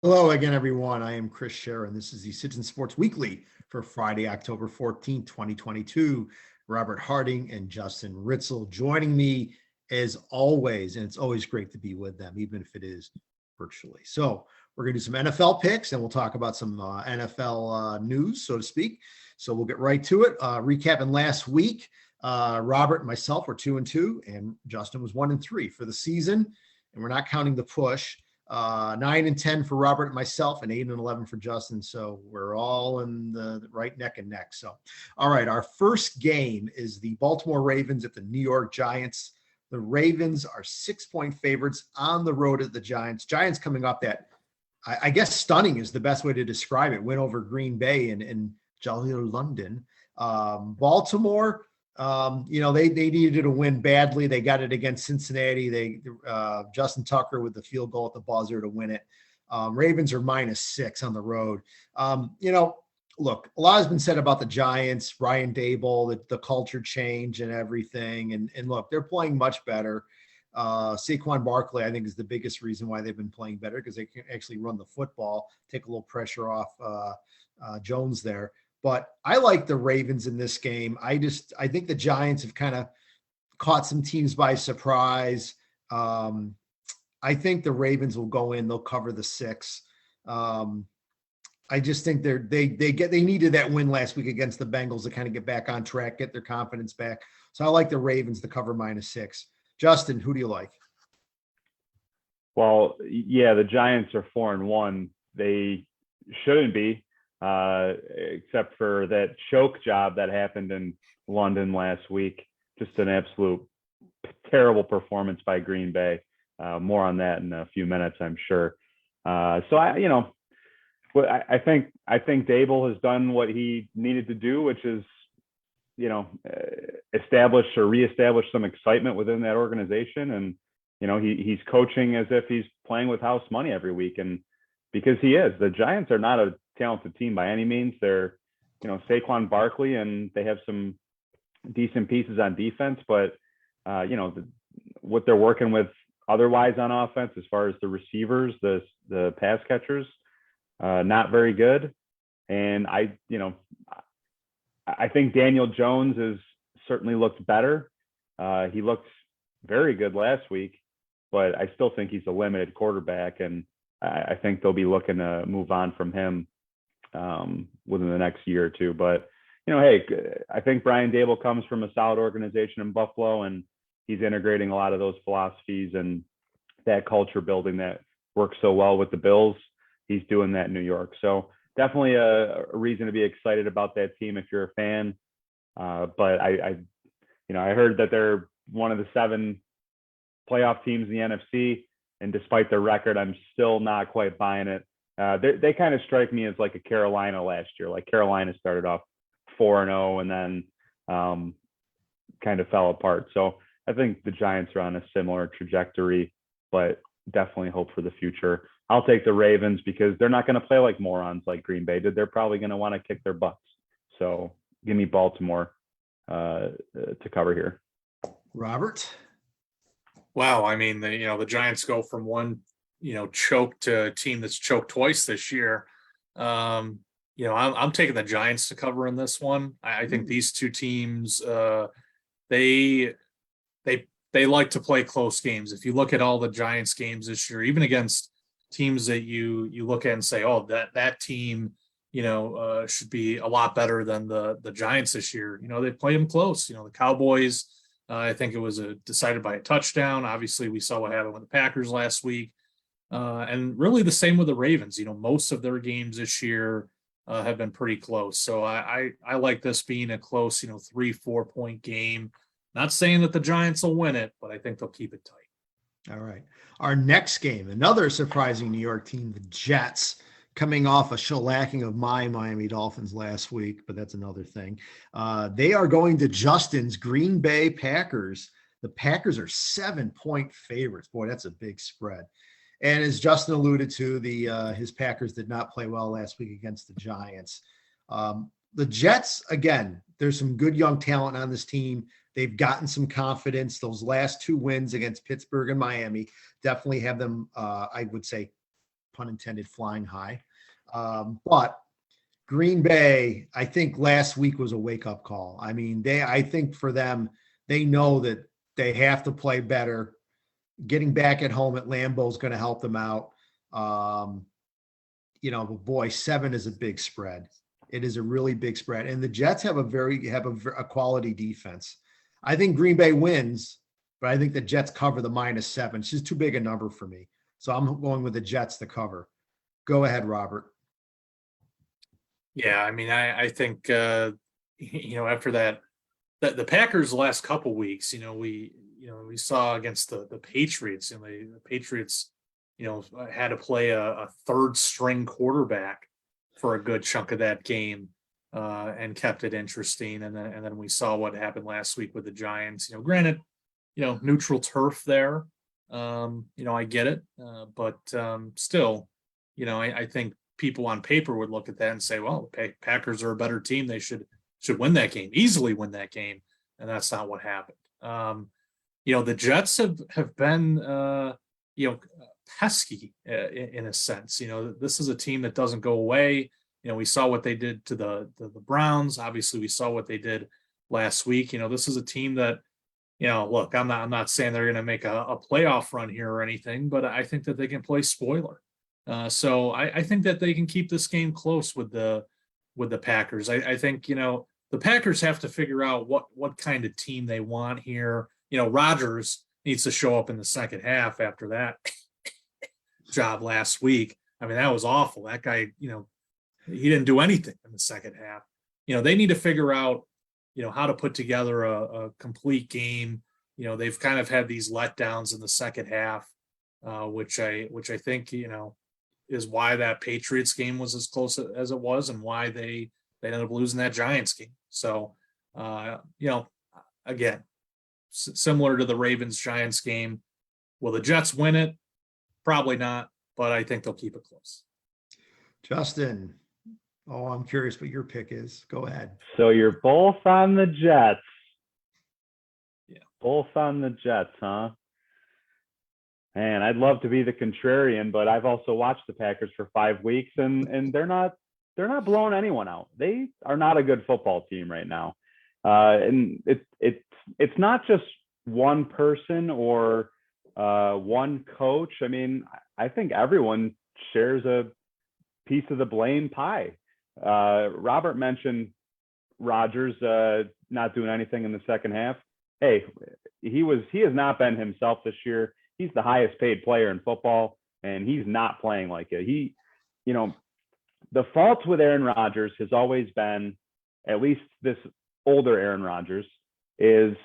Hello again, everyone. I am Chris Scherer, and this is the Citizen Sports Weekly for Friday, October 14th, 2022. Robert Harding and Justin Ritzel joining me as always, and it's always great to be with them, even if it is virtually. So we're going to do some NFL picks, and we'll talk about some NFL news, so to speak. So we'll get right to it. Recapping last week, Robert and myself were 2-2, and Justin was 1-3 for the season, and we're not counting the push. 9-10 for Robert and myself, and 8-11 for Justin. So we're all in the right neck and neck. So, all right, our first game is the Baltimore Ravens at the New York Giants. The Ravens are 6-point favorites on the road at the Giants. Giants coming off that, I guess stunning is the best way to describe it, win over Green Bay in jolly London. Baltimore, they needed a win badly. They got it against Cincinnati. Justin Tucker with the field goal at the buzzer to win it. Ravens are -6 on the road. Look, a lot has been said about the Giants, Ryan Dable, the culture change and everything. And look, they're playing much better. Saquon Barkley, I think, is the biggest reason why they've been playing better, because they can actually run the football, take a little pressure off Jones there. But I like the Ravens in this game. I think the Giants have kind of caught some teams by surprise. I think the Ravens will go in. They'll cover the 6. I just think they needed that win last week against the Bengals to kind of get back on track, get their confidence back. So I like the Ravens to cover -6. Justin, who do you like? Well, yeah, the Giants are 4-1. They shouldn't be. Except for that choke job that happened in London last week. Just an absolute terrible performance by Green Bay. More on that in a few minutes, I'm sure. I think Dable has done what he needed to do, which is, establish or reestablish some excitement within that organization. And, he's coaching as if he's playing with house money every week. And because he is, the Giants are not a talented team by any means. They're, Saquon Barkley, and they have some decent pieces on defense, but what they're working with otherwise on offense, as far as the receivers, the pass catchers, not very good. And I think Daniel Jones has certainly looked better. He looked very good last week, but I still think he's a limited quarterback, and I think they'll be looking to move on from him within the next year or two. But, hey, I think Brian Dable comes from a solid organization in Buffalo, and he's integrating a lot of those philosophies and that culture building that works so well with the Bills. He's doing that in New York. So definitely a reason to be excited about that team if you're a fan. But I heard that they're one of the 7 playoff teams in the NFC. And despite their record, I'm still not quite buying it. They kind of strike me as like a Carolina last year. Like Carolina started off 4-0 and then kind of fell apart. So I think the Giants are on a similar trajectory, but definitely hope for the future. I'll take the Ravens because they're not going to play like morons like Green Bay did. They're probably going to want to kick their butts. So give me Baltimore to cover here. Robert? Wow. I mean, the Giants go from one, choke to a team that's choked twice this year. I'm taking the Giants to cover in this one. I think these two teams, they like to play close games. If you look at all the Giants games this year, even against teams that you look at and say, oh, that team, should be a lot better than the Giants this year. They play them close. The Cowboys, I think it was decided by a touchdown. Obviously, we saw what happened with the Packers last week. And really the same with the Ravens. Most of their games this year have been pretty close. So I like this being a close, 3-4 point game. Not saying that the Giants will win it, but I think they'll keep it tight. All right. Our next game, another surprising New York team, the Jets, coming off a shellacking of my Miami Dolphins last week, but that's another thing. They are going to Justin's Green Bay Packers. The Packers are 7-point favorites. Boy, that's a big spread. And as Justin alluded to, his Packers did not play well last week against the Giants. The Jets, again, there's some good young talent on this team. They've gotten some confidence. Those last 2 wins against Pittsburgh and Miami definitely have them, I would say, pun intended, flying high. But Green Bay, I think last week was a wake-up call. I mean, I think for them, they know that they have to play better. Getting back at home at Lambeau is going to help them out. But boy, 7 is a big spread. It is a really big spread. And the Jets have a quality defense. I think Green Bay wins, but I think the Jets cover the -7. It's just too big a number for me. So I'm going with the Jets to cover. Go ahead, Robert. Yeah, I mean, I think after that the Packers the last couple weeks, we saw against the Patriots, the Patriots, had to play a third string quarterback for a good chunk of that game, and kept it interesting. And then we saw what happened last week with the Giants. Granted, neutral turf there. I get it, but still, I think people on paper would look at that and say, well, the Packers are a better team. They should win that game, easily win that game. And that's not what happened. The Jets have been, pesky in a sense. This is a team that doesn't go away. We saw what they did to the Browns. Obviously, we saw what they did last week. This is a team that, look, I'm not saying they're going to make a playoff run here or anything, but I think that they can play spoiler. So I think that they can keep this game close with the Packers. I think, the Packers have to figure out what kind of team they want here. Rodgers needs to show up in the second half after that job last week. I mean, that was awful. That guy, he didn't do anything in the second half. They need to figure out, how to put together a complete game. They've kind of had these letdowns in the second half, which I think, is why that Patriots game was as close as it was and why they ended up losing that Giants game. So, again, similar to the Ravens-Giants game, will the Jets win it? Probably not, but I think they'll keep it close. Justin, I'm curious what your pick is. Go ahead. So you're both on the Jets. Yeah. Both on the Jets, huh? Man, I'd love to be the contrarian, but I've also watched the Packers for 5 weeks, and they're not blowing anyone out. They are not a good football team right now, and it's not just one person or one coach. I mean, I think everyone shares a piece of the blame pie. Robert mentioned Rodgers not doing anything in the second half. Hey, he has not been himself this year. He's the highest paid player in football, and he's not playing like it. The fault with Aaron Rodgers has always been, at least this older Aaron Rodgers, is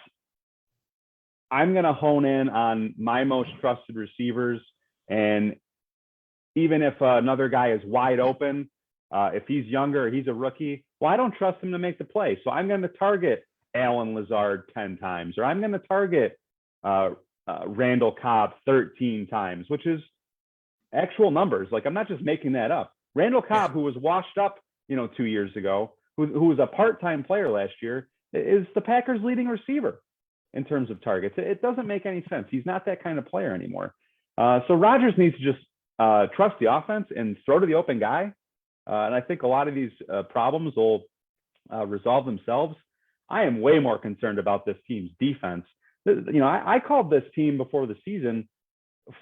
I'm going to hone in on my most trusted receivers. And even if another guy is wide open, if he's younger, he's a rookie, well, I don't trust him to make the play. So I'm going to target Allen Lazard 10 times, or I'm going to target Randall Cobb 13 times, which is actual numbers. Like, I'm not just making that up. Randall Cobb, who was washed up, 2 years ago, who was a part-time player last year, is the Packers' leading receiver in terms of targets. It doesn't make any sense. He's not that kind of player anymore. So Rodgers needs to just trust the offense and throw to the open guy. And I think a lot of these problems will resolve themselves. I am way more concerned about this team's defense. I called this team before the season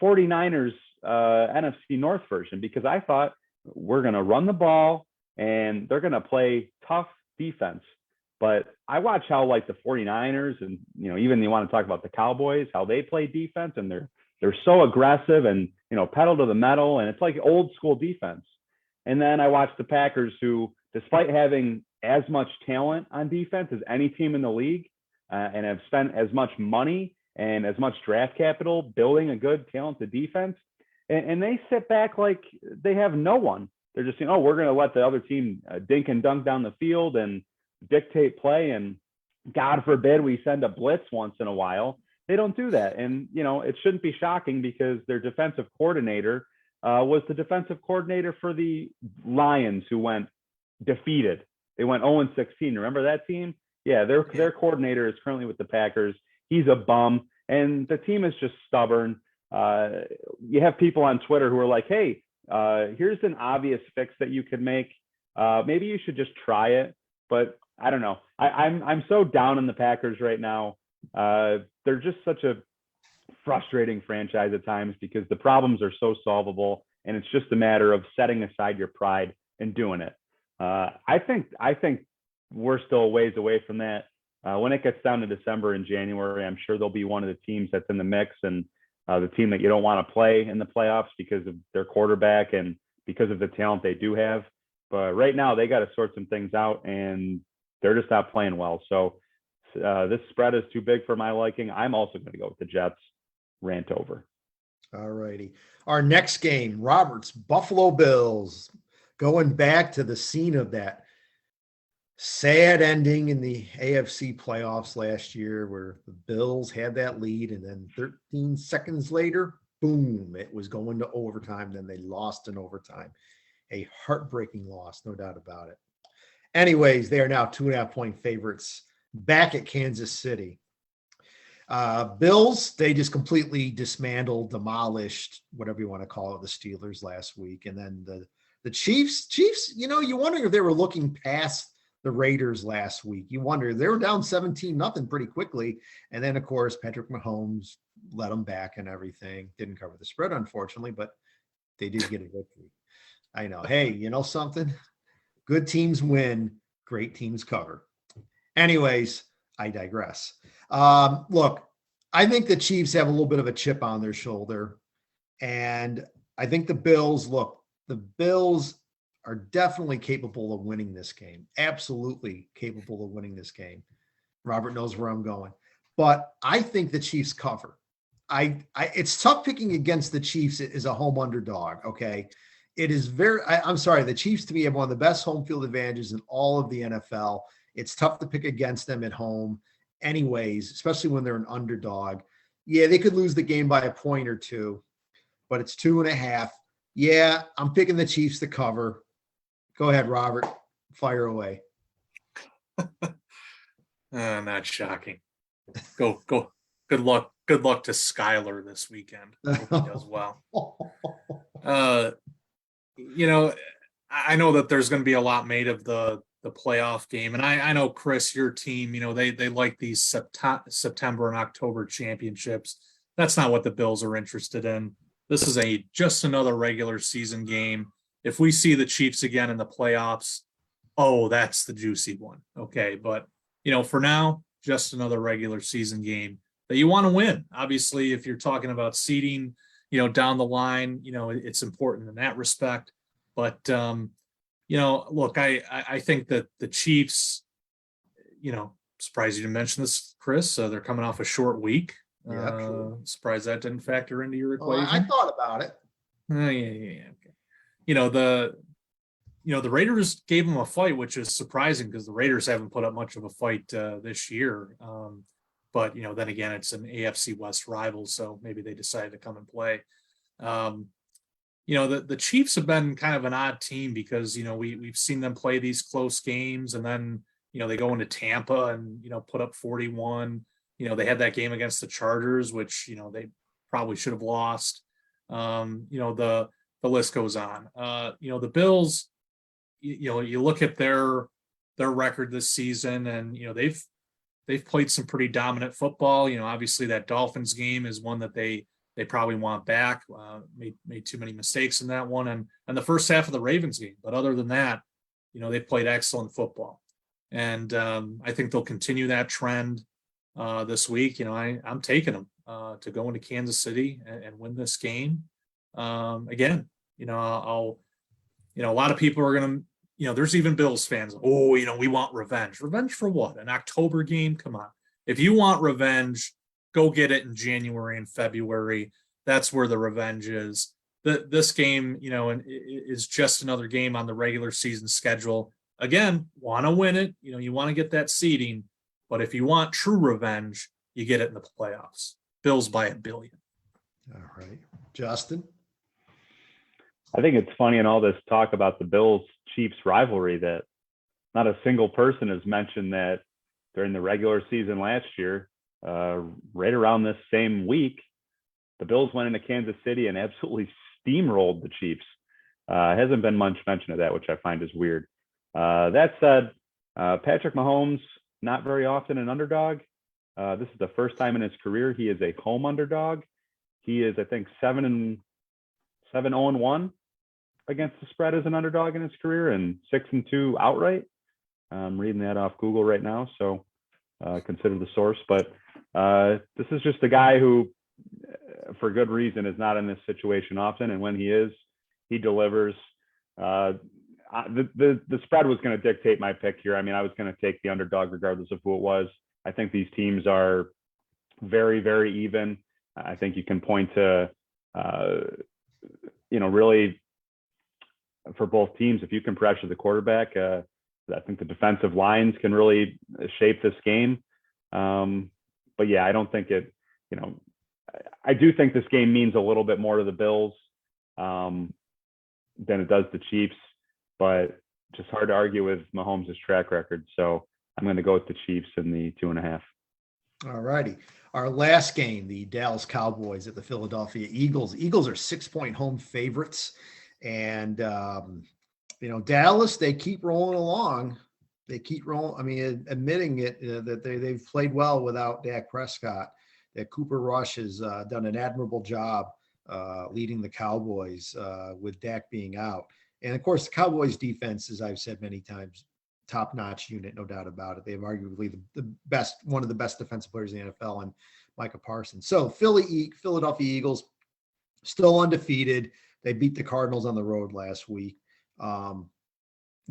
49ers NFC North version, because I thought we're going to run the ball and they're going to play tough defense. But I watch how, like, the 49ers and, even you want to talk about the Cowboys, how they play defense, and they're so aggressive and, pedal to the metal, and it's like old school defense. And then I watch the Packers, who, despite having as much talent on defense as any team in the league, and have spent as much money and as much draft capital building a good, talented defense, and they sit back like they have no one. They're just saying, oh, we're going to let the other team dink and dunk down the field and dictate play, and God forbid we send a blitz once in a while. They don't do that. And, it shouldn't be shocking, because their defensive coordinator was the defensive coordinator for the Lions, who went defeated. They went 0-16. Remember that team? Yeah, their coordinator is currently with the Packers. He's a bum, and the team is just stubborn. You have people on Twitter who are like, hey, Here's an obvious fix that you could make. Maybe you should just try it, but I don't know. I'm so down on the Packers right now. They're just such a frustrating franchise at times because the problems are so solvable, and it's just a matter of setting aside your pride and doing it. I think we're still a ways away from that. When it gets down to December and January, I'm sure they'll be one of the teams that's in the mix, and the team that you don't want to play in the playoffs because of their quarterback and because of the talent they do have. But right now, they got to sort some things out, and they're just not playing well. So this spread is too big for my liking. I'm also going to go with the Jets. Rant over. All righty. Our next game, Robert's Buffalo Bills, going back to the scene of that sad ending in the AFC playoffs last year where the Bills had that lead, and then 13 seconds later, boom, it was going to overtime. Then they lost in overtime. A heartbreaking loss, no doubt about it. Anyways, they are now 2.5-point favorites back at Kansas City. Bills, they just completely dismantled, demolished, whatever you want to call it, the Steelers last week. And then the Chiefs, you wonder if they were looking past the Raiders last week. You wonder, they were down 17-0 pretty quickly. And then, of course, Patrick Mahomes led them back and everything. Didn't cover the spread, unfortunately, but they did get a victory. I know. Hey, you know something? Good teams win, great teams cover. Anyways, I digress. Look, I think the Chiefs have a little bit of a chip on their shoulder. And I think the Bills are definitely capable of winning this game. Absolutely capable of winning this game. Robert knows where I'm going. But I think the Chiefs cover. It's tough picking against the Chiefs as a home underdog, okay? It is I'm sorry, the Chiefs to me have one of the best home field advantages in all of the NFL. It's tough to pick against them at home anyways, especially when they're an underdog. Yeah, they could lose the game by a point or two, but it's 2.5. Yeah, I'm picking the Chiefs to cover. Go ahead, Robert. Fire away. Not shocking. Go. Good luck to Skyler this weekend. I hope he does well. I know that there's going to be a lot made of the playoff game. And I know, Chris, your team, they like these September and October championships. That's not what the Bills are interested in. This is just another regular season game. If we see the Chiefs again in the playoffs, that's the juicy one. Okay. But, for now, just another regular season game that you want to win. Obviously, if you're talking about seeding, down the line, it's important in that respect. But, look, I think that the Chiefs, surprised you didn't mention this, Chris. They're coming off a short week. Yeah, surprised that didn't factor into your equation. I thought about it. Yeah. Okay. The Raiders gave them a fight, which is surprising because the Raiders haven't put up much of a fight this year. But, then again, it's an AFC West rival, so maybe they decided to come and play. The Chiefs have been kind of an odd team because, we've seen them play these close games and then, they go into Tampa and, put up 41. They had that game against the Chargers, which, they probably should have lost. The list goes on. The Bills, you look at their record this season and, they've played some pretty dominant football. Obviously that Dolphins game is one that they probably want back. Made too many mistakes in that one and the first half of the Ravens game. But other than that, they've played excellent football. And I think they'll continue that trend this week. I'm taking them to go into Kansas City and win this game. Again, a lot of people are going to, there's even Bills fans. We want revenge. Revenge for what? An October game? Come on. If you want revenge, go get it in January and February. That's where the revenge is. This game, is just another game on the regular season schedule. Again, want to win it. You want to get that seeding. But if you want true revenge, you get it in the playoffs. Bills by 1 billion. All right. Justin? I think it's funny in all this talk about the Bills-Chiefs rivalry that not a single person has mentioned that during the regular season last year, right around this same week, the Bills went into Kansas City and absolutely steamrolled the Chiefs. Hasn't been much mention of that, which I find is weird. That said, Patrick Mahomes, not very often an underdog. This is the first time in his career he is a home underdog. He is, I think, 7-0-1 against the spread as an underdog in his career, and 6-2 outright. I'm reading that off Google right now, so consider the source. But this is just a guy who, for good reason, is not in this situation often, and when he is, he delivers. The spread was going to dictate my pick here. I mean, I was going to take the underdog regardless of who it was. I think these teams are very, very even. I think you can point to, really for both teams, if you can pressure the quarterback, I think the defensive lines can really shape this game. But yeah, I don't think it, I do think this game means a little bit more to the Bills than it does the Chiefs, but just hard to argue with Mahomes' track record. So I'm going to go with the Chiefs in the 2.5. All righty. Our last game, the Dallas Cowboys at the Philadelphia Eagles. Eagles are 6-point home favorites. And, Dallas, they keep rolling along. They keep rolling. I mean, admitting it that they've played well without Dak Prescott. That Cooper Rush has done an admirable job leading the Cowboys with Dak being out. And, of course, the Cowboys defense, as I've said many times, top-notch unit, no doubt about it. They have arguably the best, one of the best defensive players in the NFL, and Micah Parsons. So Philadelphia Eagles still undefeated. They beat the Cardinals on the road last week.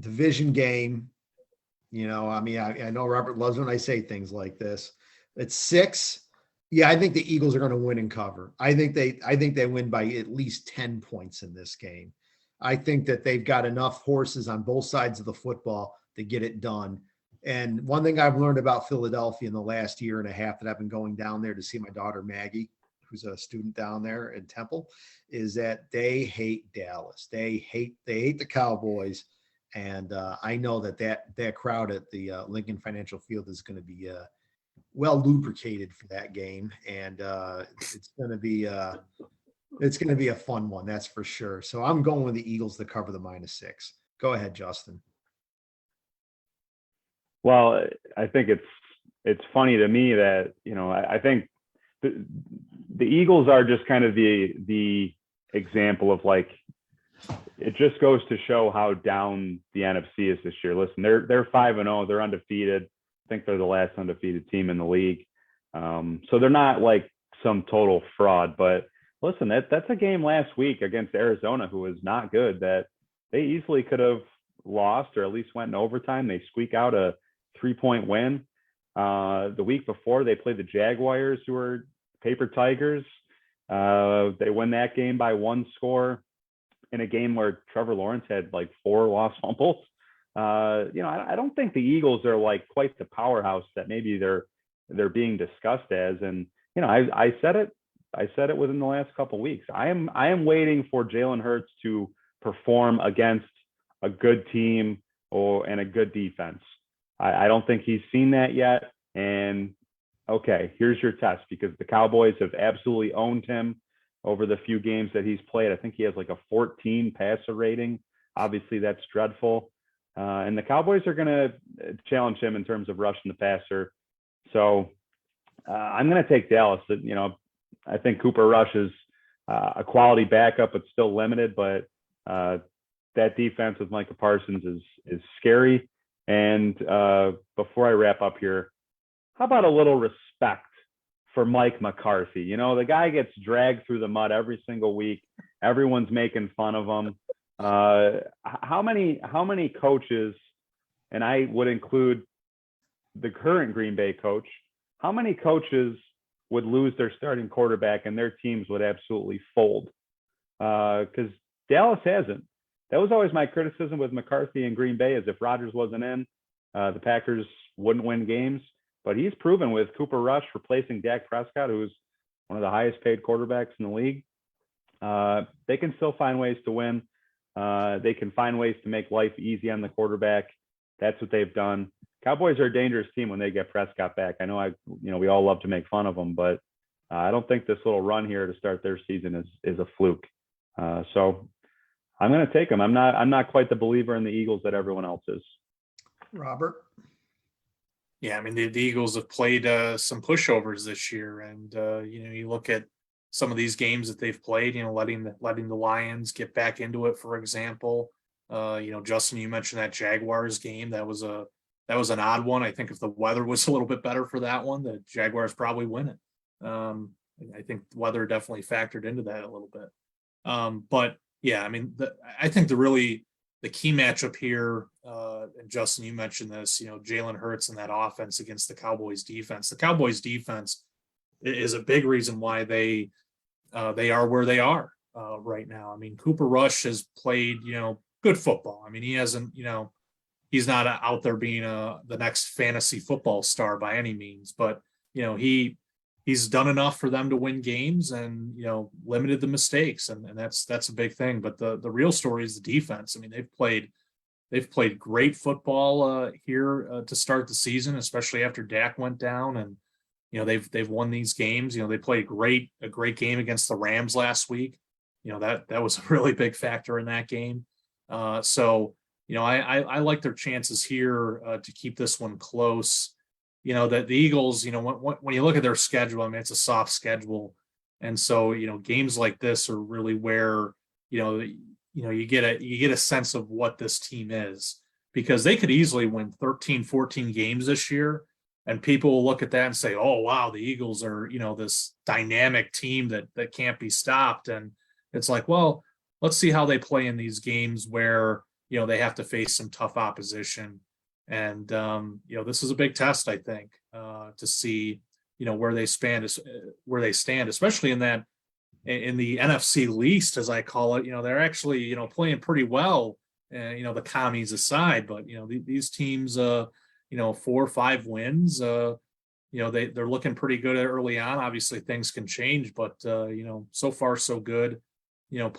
Division game. I know Robert loves when I say things like this. It's 6. Yeah, I think the Eagles are going to win and cover. I think they win by at least 10 points in this game. I think that they've got enough horses on both sides of the football to get it done. And one thing I've learned about Philadelphia in the last year and a half that I've been going down there to see my daughter Maggie, who's a student down there in Temple, is that they hate Dallas. They hate the Cowboys. And I know that crowd at the Lincoln Financial Field is going to be well lubricated for that game. And it's going to be a fun one. That's for sure. So I'm going with the Eagles to cover the -6. Go ahead, Justin. Well, I think it's funny to me that, I think the Eagles are just kind of the example of, like, it just goes to show how down the NFC is this year. Listen, they're 5-0, they're undefeated. I think they're the last undefeated team in the league. So they're not like some total fraud, but listen, that's a game last week against Arizona, who was not good, that they easily could have lost or at least went in overtime. They squeak out a 3-point win. The week before, they played the Jaguars, who are paper tigers. They win that game by 1 score in a game where Trevor Lawrence had like 4 lost fumbles. I don't think the Eagles are like quite the powerhouse that maybe they're being discussed as. And I said it within the last couple of weeks. I am waiting for Jalen Hurts to perform against a good team and a good defense. I don't think he's seen that yet. And okay, here's your test, because the Cowboys have absolutely owned him over the few games that he's played. I think he has like a 14 passer rating. Obviously, that's dreadful. And the Cowboys are going to challenge him in terms of rushing the passer. So I'm going to take Dallas. I think Cooper Rush is a quality backup, but still limited. But that defense with Micah Parsons is scary. And before I wrap up here, how about a little respect for Mike McCarthy? The guy gets dragged through the mud every single week. Everyone's making fun of him. How many coaches, and I would include the current Green Bay coach, how many coaches would lose their starting quarterback and their teams would absolutely fold? Because Dallas hasn't. That was always my criticism with McCarthy and Green Bay, is if Rodgers wasn't in, the Packers wouldn't win games. But he's proven with Cooper Rush replacing Dak Prescott, who's one of the highest paid quarterbacks in the league, they can still find ways to win. They can find ways to make life easy on the quarterback. That's what they've done. Cowboys are a dangerous team when they get Prescott back. I know we all love to make fun of them, but I don't think this little run here to start their season is a fluke. So I'm going to take them. I'm not quite the believer in the Eagles that everyone else is. Robert? Yeah, I mean, the Eagles have played some pushovers this year, and you look at some of these games that they've played. Letting the Lions get back into it, for example. Justin, you mentioned that Jaguars game. That was an odd one. I think if the weather was a little bit better for that one, the Jaguars probably win it. I think the weather definitely factored into that a little bit. But yeah, I mean, I think the key matchup here, and Justin, you mentioned this, Jalen Hurts and that offense against the Cowboys defense. The Cowboys defense is a big reason why they are where they are right now. I mean, Cooper Rush has played, good football. I mean, he hasn't, he's not out there being the next fantasy football star by any means, but he's done enough for them to win games and limited the mistakes, and that's a big thing. But the real story is the defense. I mean, they've played great football here to start the season, especially after Dak went down, and they've won these games. They played a great game against the Rams last week. That was a really big factor in that game. So I like their chances here to keep this one close. That the Eagles, when you look at their schedule, I mean, it's a soft schedule. And so, games like this are really where, you get a sense of what this team is, because they could easily win 13, 14 games this year. And people will look at that and say, oh, wow, the Eagles are, this dynamic team that can't be stopped. And it's like, well, let's see how they play in these games where, they have to face some tough opposition. And, this is a big test, I think, to see, where they stand, especially in the NFC least, as I call it. They're actually, playing pretty well, the commies aside. But, these teams, 4 or 5 wins, they're looking pretty good early on. Obviously, things can change, but, so far, so good, with,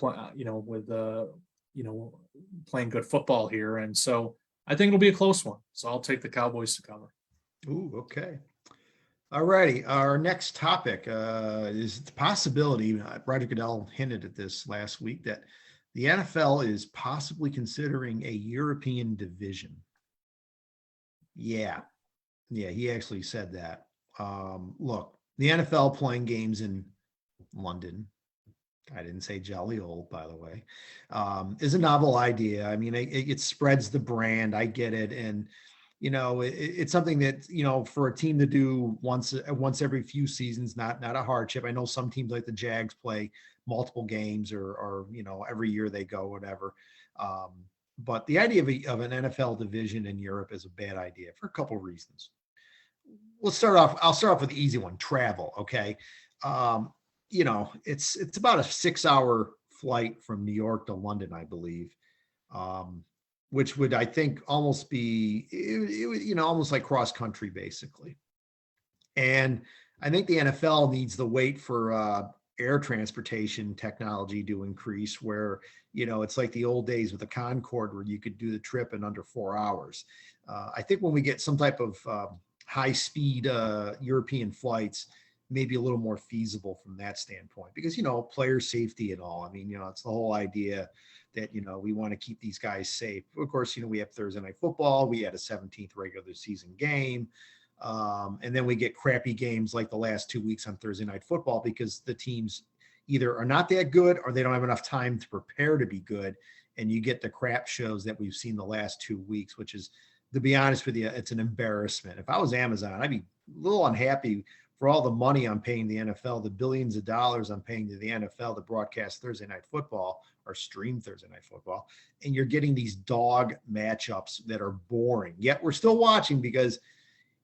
playing good football here. And so, I think it'll be a close one. So I'll take the Cowboys to cover. Ooh, okay. All righty. Our next topic is the possibility, Roger Goodell hinted at this last week, that the NFL is possibly considering a European division. Yeah, he actually said that. Look, the NFL playing games in London, I didn't say jolly old, by the way, is a novel idea. I mean, it spreads the brand. I get it. And, it's something that, for a team to do once every few seasons, not a hardship. I know some teams like the Jags play multiple games or every year they go, whatever. But the idea of an NFL division in Europe is a bad idea for a couple of reasons. I'll start off with the easy one, travel. Okay. It's about a 6-hour flight from New York to London, I believe, which would, I think, almost be, almost like cross country, basically. And I think the NFL needs to wait for air transportation technology to increase, where, it's like the old days with the Concorde, where you could do the trip in under 4 hours. I think when we get some type of high speed European flights, maybe a little more feasible from that standpoint, because, player safety and all. I mean, it's the whole idea that, we want to keep these guys safe. Of course, we have Thursday night football. We had a 17th regular season game. And then we get crappy games like the last 2 weeks on Thursday night football, because the teams either are not that good or they don't have enough time to prepare to be good. And you get the crap shows that we've seen the last 2 weeks, which is, to be honest with you, it's an embarrassment. If I was Amazon, I'd be a little unhappy for all the money I'm paying the NFL, the billions of dollars I'm paying to the NFL to broadcast Thursday night football or stream Thursday night football. And you're getting these dog matchups that are boring, yet we're still watching because,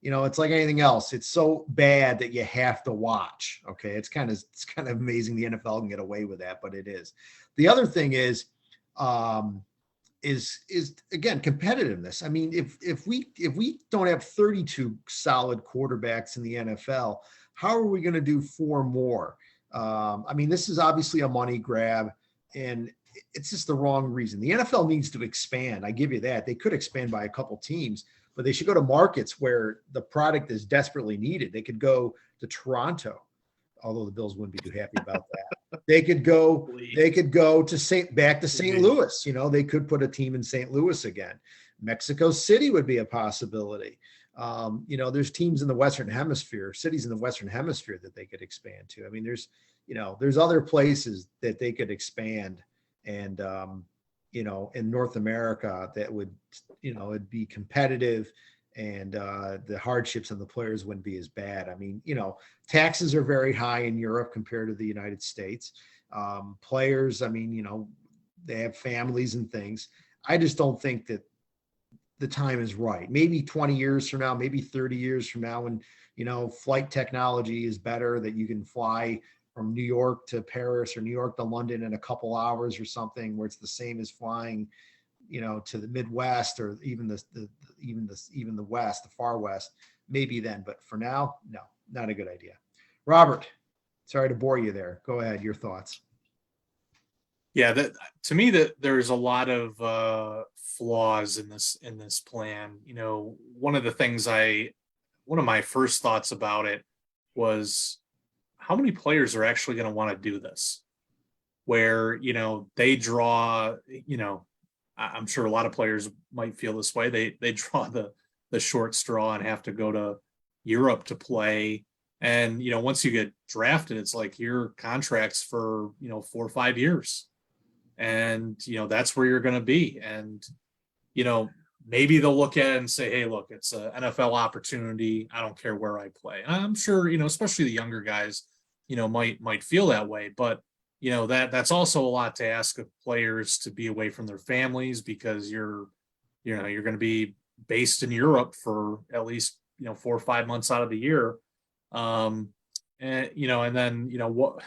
it's like anything else. It's so bad that you have to watch. Okay. It's kind of amazing the NFL can get away with that, but it is. The other thing is again, competitiveness. I mean, if we don't have 32 solid quarterbacks in the NFL, how are we going to do 4 more? I mean, this is obviously a money grab, and it's just the wrong reason. The NFL needs to expand. I give you that. They could expand by a couple teams, but they should go to markets where the product is desperately needed. They could go to Toronto, although the Bills wouldn't be too happy about that. They could go. They could go to back to St. Please. Louis. They could put a team in St. Louis again. Mexico City would be a possibility. There's teams in the Western Hemisphere, cities in the Western Hemisphere that they could expand to. I mean, there's other places that they could expand, and in North America that would, it'd be competitive, and the hardships on the players wouldn't be as bad. I mean, taxes are very high in Europe compared to the United States. Players, I mean, they have families and things. I just don't think that the time is right. Maybe 20 years from now, maybe 30 years from now, when, flight technology is better, that you can fly from New York to Paris or New York to London in a couple hours or something, where it's the same as flying, to the Midwest, or even the West, the far West, maybe then. But for now, no, not a good idea. Robert, sorry to bore you there. Go ahead. Your thoughts. Yeah, that to me, that there's a lot of flaws in this plan. One of my first thoughts about it was, how many players are actually going to want to do this? Where, they draw, I'm sure a lot of players might feel this way. They draw the short straw and have to go to Europe to play. And, once you get drafted, it's like your contract's for, 4 or 5 years. And, that's where you're going to be. And, maybe they'll look at it and say, hey, look, it's an NFL opportunity. I don't care where I play. And I'm sure, especially the younger guys, might feel that way. But, that's also a lot to ask of players, to be away from their families, because you're going to be based in Europe for at least, 4 or 5 months out of the year. And then, what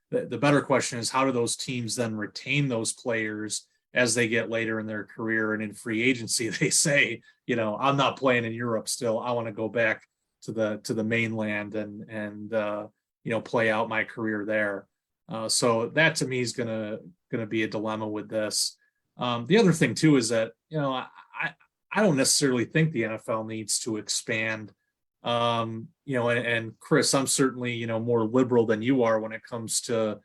the better question is, how do those teams then retain those players as they get later in their career? And in free agency, they say, I'm not playing in Europe still. I want to go back to the mainland and play out my career there. So that to me is gonna be a dilemma with this. The other thing too is that, I don't necessarily think the NFL needs to expand. And Chris, I'm certainly, more liberal than you are when it comes to,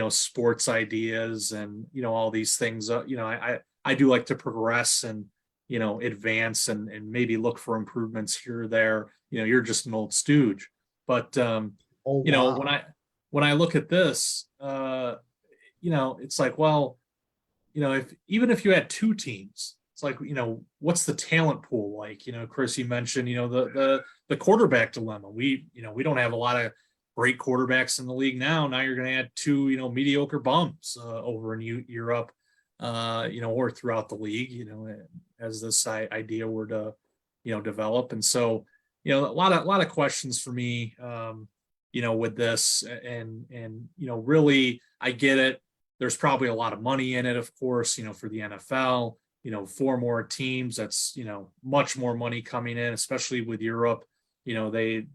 sports ideas and, all these things. I do like to progress and, advance and maybe look for improvements here or there. You're just an old stooge. But, when I look at this, it's like, well, even if you had 2 teams, it's like, what's the talent pool like? Chris, you mentioned, the quarterback dilemma. We don't have a lot of great quarterbacks in the league now. Now you're going to add 2, mediocre bums over in Europe, or throughout the league, as this idea were to, develop. And so, a lot of questions for me, with this, and really, I get it. There's probably a lot of money in it, of course, for the NFL. 4 more teams, that's, much more money coming in, especially with Europe. They'll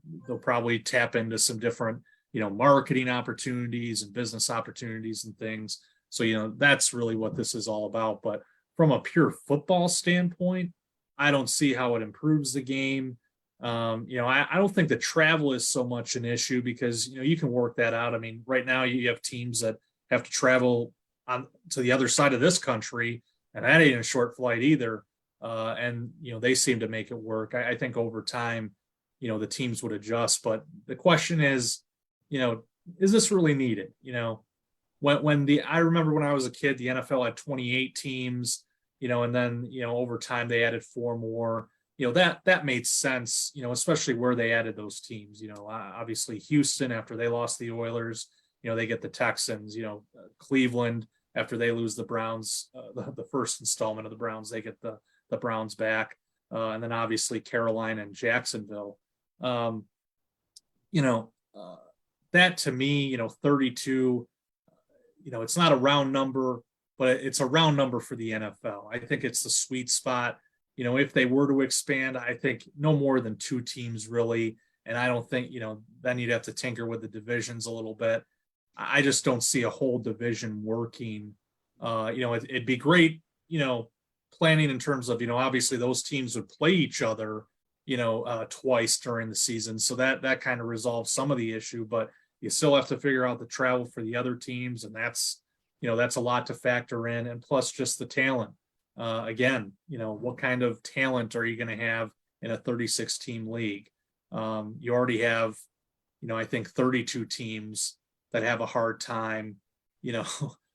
probably tap into some different, marketing opportunities and business opportunities and things. So, that's really what this is all about. But from a pure football standpoint, I don't see how it improves the game. I don't think the travel is so much an issue, because, you can work that out. I mean, right now you have teams that have to travel on to the other side of this country, and that ain't a short flight either. And, they seem to make it work. I think over time, the teams would adjust. But the question is, is this really needed? I remember when I was a kid, the NFL had 28 teams, and then, over time they added 4 more. That made sense, especially where they added those teams. Obviously Houston, after they lost the Oilers, they get the Texans. Cleveland, after they lose the Browns, the first installment of the Browns, they get the Browns back. And then obviously Carolina and Jacksonville. That to me, 32, it's not a round number, but it's a round number for the NFL. I think it's the sweet spot. If they were to expand, I think no more than 2 teams really. And I don't think, then you'd have to tinker with the divisions a little bit. I just don't see a whole division working. It'd be great, planning in terms of, obviously those teams would play each other, twice during the season. So that kind of resolves some of the issue. But, You still have to figure out the travel for the other teams, and that's a lot to factor in. And plus just the talent. Again, what kind of talent are you going to have in a 36 team league? You already have, I think 32 teams that have a hard time,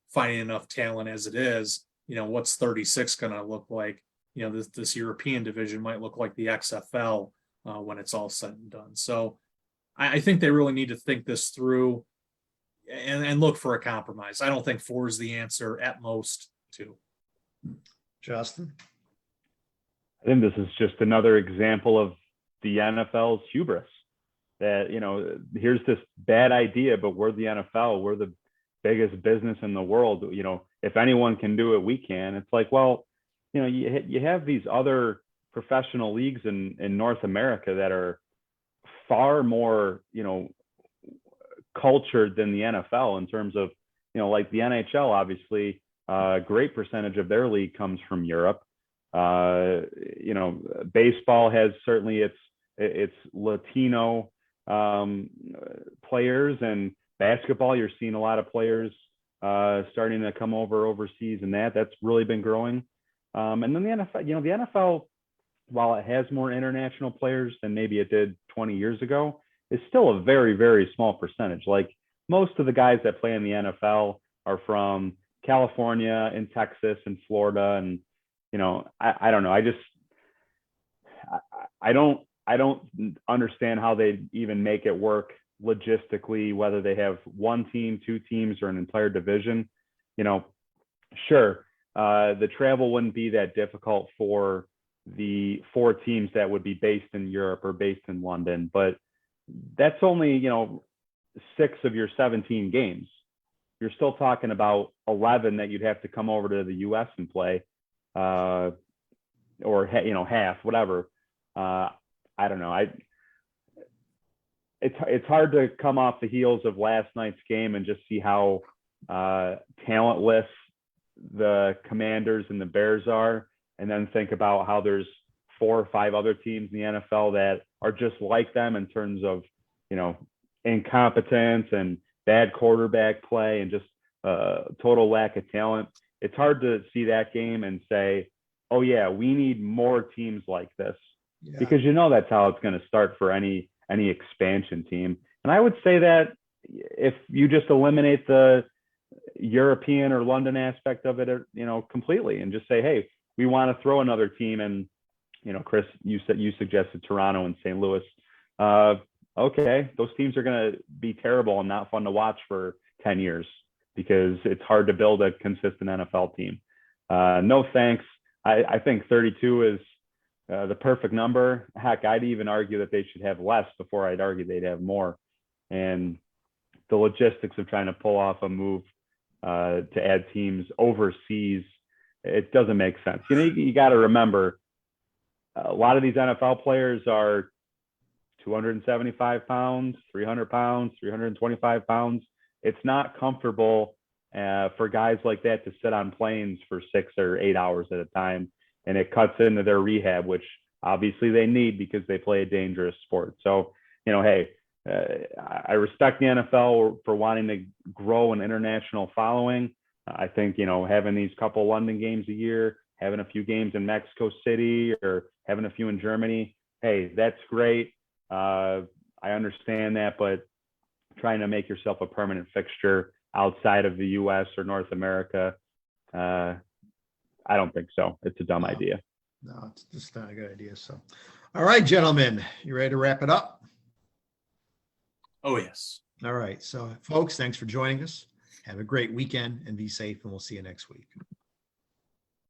finding enough talent as it is. What's 36 going to look like? This European division might look like the XFL when it's all said and done. So I think they really need to think this through and look for a compromise. I don't think 4 is the answer, at most 2. Justin? I think this is just another example of the NFL's hubris. That, here's this bad idea, but we're the NFL. We're the biggest business in the world. If anyone can do it, we can. It's like, well, you have these other professional leagues in North America that are far more, cultured than the NFL in terms of, like the NHL, obviously, a great percentage of their league comes from Europe. Baseball has certainly its Latino players, and basketball, you're seeing a lot of players starting to come overseas, and that's really been growing. And then the NFL, the NFL, while it has more international players than maybe it did 20 years ago, is still a very, very small percentage. Like most of the guys that play in the NFL are from California and Texas and Florida. And, I don't know. I don't understand how they even make it work logistically, whether they have one team, 2 teams, or an entire division. Sure, the travel wouldn't be that difficult for the 4 teams that would be based in Europe or based in London, but that's only, 6 of your 17 games. You're still talking about 11 that you'd have to come over to the US and play, or, half, whatever. I don't know. It's hard to come off the heels of last night's game and just see how talentless the Commanders and the Bears are, and then think about how there's 4 or 5 other teams in the NFL that are just like them in terms of, incompetence and bad quarterback play and just total lack of talent. It's hard to see that game and say, oh yeah, we need more teams like this, because that's how it's going to start for any expansion team. And I would say that if you just eliminate the European or London aspect of it, completely, and just say, hey, we want to throw another team. And, Chris, you suggested Toronto and St. Louis. Okay, those teams are going to be terrible and not fun to watch for 10 years because it's hard to build a consistent NFL team. No thanks. I think 32 is the perfect number. Heck, I'd even argue that they should have less before I'd argue they'd have more. And the logistics of trying to pull off a move to add teams overseas, it doesn't make sense. You got to remember, a lot of these NFL players are 275 pounds, 300 pounds, 325 pounds. It's not comfortable for guys like that to sit on planes for 6 or 8 hours at a time. And it cuts into their rehab, which obviously they need because they play a dangerous sport. So, hey, I respect the NFL for wanting to grow an international following. I think, having these couple London games a year, having a few games in Mexico City or having a few in Germany, hey, that's great. I understand that, but trying to make yourself a permanent fixture outside of the US or North America, I don't think so. It's a dumb idea. No, it's just not a good idea. So, all right, gentlemen, you ready to wrap it up? Oh, yes. All right. So, folks, thanks for joining us. Have a great weekend and be safe, and we'll see you next week.